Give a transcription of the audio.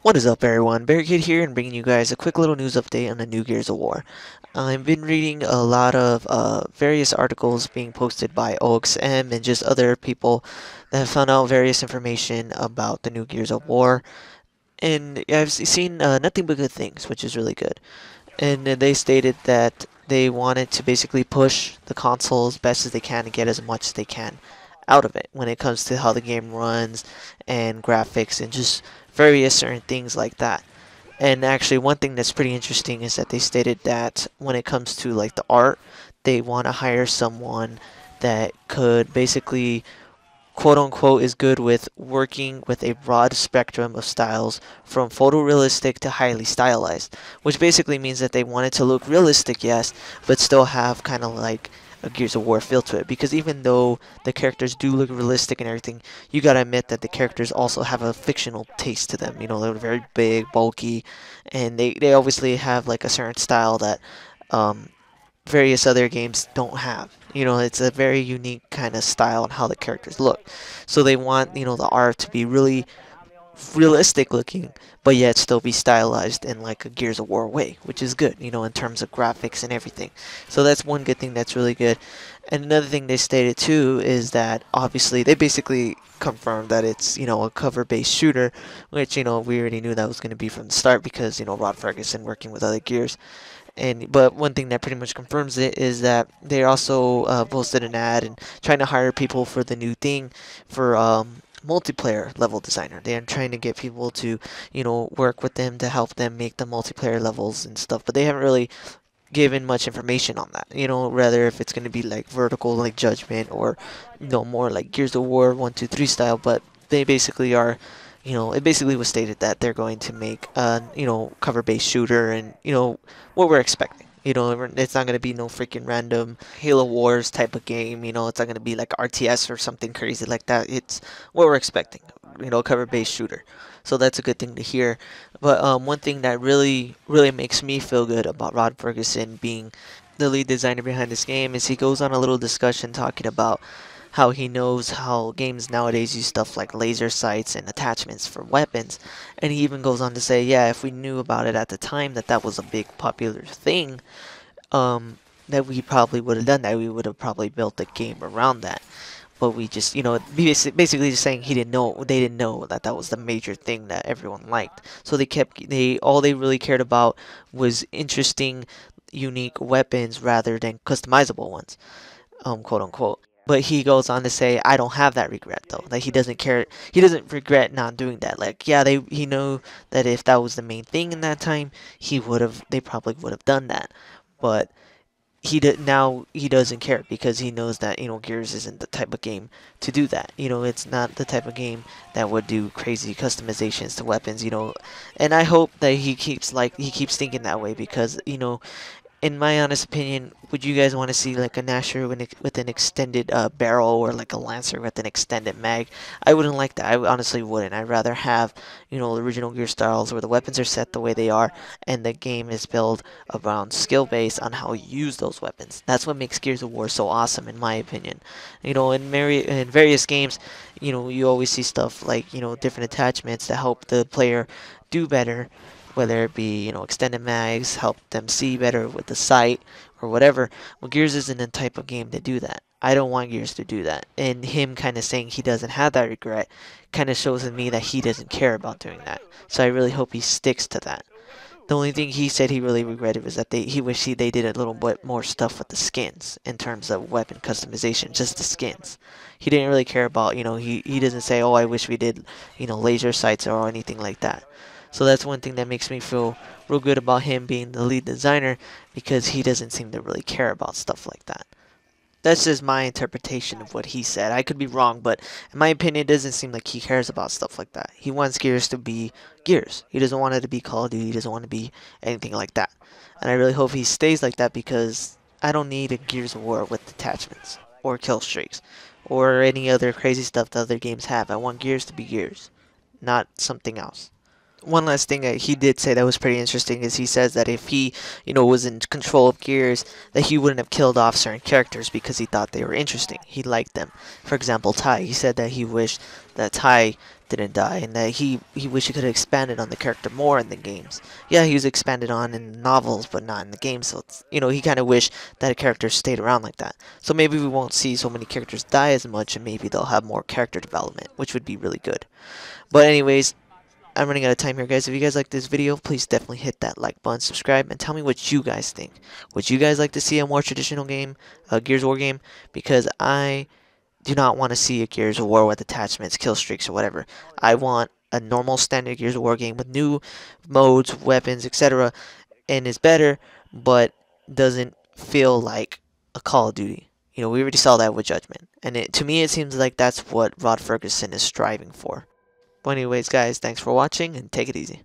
What is up, everyone? Barricade here and bringing you guys a quick little news update on the new Gears of War. I've been reading a lot of various articles being posted by OXM and just other people that have found out various information about the new Gears of War. And I've seen nothing but good things, which is really good. And they stated that they wanted to basically push the console as best as they can and get as much as they can out of it when it comes to how the game runs and graphics and just various certain things like that. And actually, one thing that's pretty interesting is that they stated that when it comes to like the art, they want to hire someone that could basically quote unquote is good with working with a broad spectrum of styles from photorealistic to highly stylized, which basically means that they want it to look realistic, yes, but still have kind of like a Gears of War feel to it. Because even though the characters do look realistic and everything, you gotta admit that the characters also have a fictional taste to them. You know, they're very big, bulky, and they obviously have like a certain style that um, various other games don't have. You know, it's a very unique kind of style and how the characters look. So they want, the art to be really realistic looking, but yet still be stylized in like a Gears of War way, which is good, in terms of graphics and everything. So that's one good thing that's really good. And another thing they stated too is that obviously they basically confirmed that it's, a cover-based shooter, which, we already knew that was going to be from the start because, Rod Ferguson working with other Gears. But one thing that pretty much confirms it is that they also posted an ad and trying to hire people for the new thing for multiplayer level designer. They are trying to get people to work with them to help them make the multiplayer levels and stuff. But they haven't really given much information on that. Rather if it's going to be like vertical like Judgment or more like Gears of War 1, 2, 3 style. But they basically are it basically was stated that they're going to make a, cover-based shooter and, what we're expecting. It's not going to be no freaking random Halo Wars type of game. It's not going to be like RTS or something crazy like that. It's what we're expecting, cover-based shooter. So that's a good thing to hear. But one thing that really, really makes me feel good about Rod Ferguson being the lead designer behind this game is he goes on a little discussion talking about how he knows how games nowadays use stuff like laser sights and attachments for weapons. And he even goes on to say, yeah, if we knew about it at the time that that was a big popular thing, that we probably would have done that. We would have probably built a game around that. But we just, basically just saying he didn't know, they didn't know that that was the major thing that everyone liked. So all they really cared about was interesting, unique weapons rather than customizable ones, quote unquote. But he goes on to say, I don't have that regret though. Like he doesn't care. He doesn't regret not doing that. Like yeah, he know that if that was the main thing in that time, they probably would have done that. But now he doesn't care because he knows that Gears isn't the type of game to do that. It's not the type of game that would do crazy customizations to weapons. And I hope that he keeps thinking that way because in my honest opinion, would you guys want to see like a Gnasher with an extended barrel or like a Lancer with an extended mag? I wouldn't like that. I honestly wouldn't. I'd rather have, original Gear styles where the weapons are set the way they are and the game is built around skill based on how you use those weapons. That's what makes Gears of War so awesome, in my opinion. In various games, you always see stuff like, different attachments to help the player do better, whether it be extended mags, help them see better with the sight or whatever. Well, Gears isn't the type of game to do that. I don't want Gears to do that. And him kind of saying he doesn't have that regret kind of shows me that he doesn't care about doing that. So I really hope he sticks to that. The only thing he said he really regretted was that he wished they did a little bit more stuff with the skins in terms of weapon customization, just the skins. He didn't really care about, he doesn't say, oh, I wish we did, laser sights or anything like that. So that's one thing that makes me feel real good about him being the lead designer because he doesn't seem to really care about stuff like that. That's just my interpretation of what he said. I could be wrong, but in my opinion, it doesn't seem like he cares about stuff like that. He wants Gears to be Gears. He doesn't want it to be Call of Duty. He doesn't want to be anything like that. And I really hope he stays like that because I don't need a Gears of War with detachments or kill streaks or any other crazy stuff that other games have. I want Gears to be Gears, not something else. One last thing that he did say that was pretty interesting is he says that if he, was in control of Gears, that he wouldn't have killed off certain characters because he thought they were interesting. He liked them. For example, Ty. He said that he wished that Ty didn't die, and that he wished he could have expanded on the character more in the games. Yeah, he was expanded on in novels, but not in the game. So it's, he kind of wished that a character stayed around like that. So maybe we won't see so many characters die as much, and maybe they'll have more character development, which would be really good. But anyways, I'm running out of time here, guys. If you guys like this video, please definitely hit that like button, subscribe, and tell me what you guys think. Would you guys like to see a more traditional game, a Gears of War game? Because I do not want to see a Gears of War with attachments, kill streaks, or whatever. I want a normal standard Gears of War game with new modes, weapons, etc. And is better, but doesn't feel like a Call of Duty. We already saw that with Judgment. And to me, it seems like that's what Rod Ferguson is striving for. Well, anyways, guys, thanks for watching and take it easy.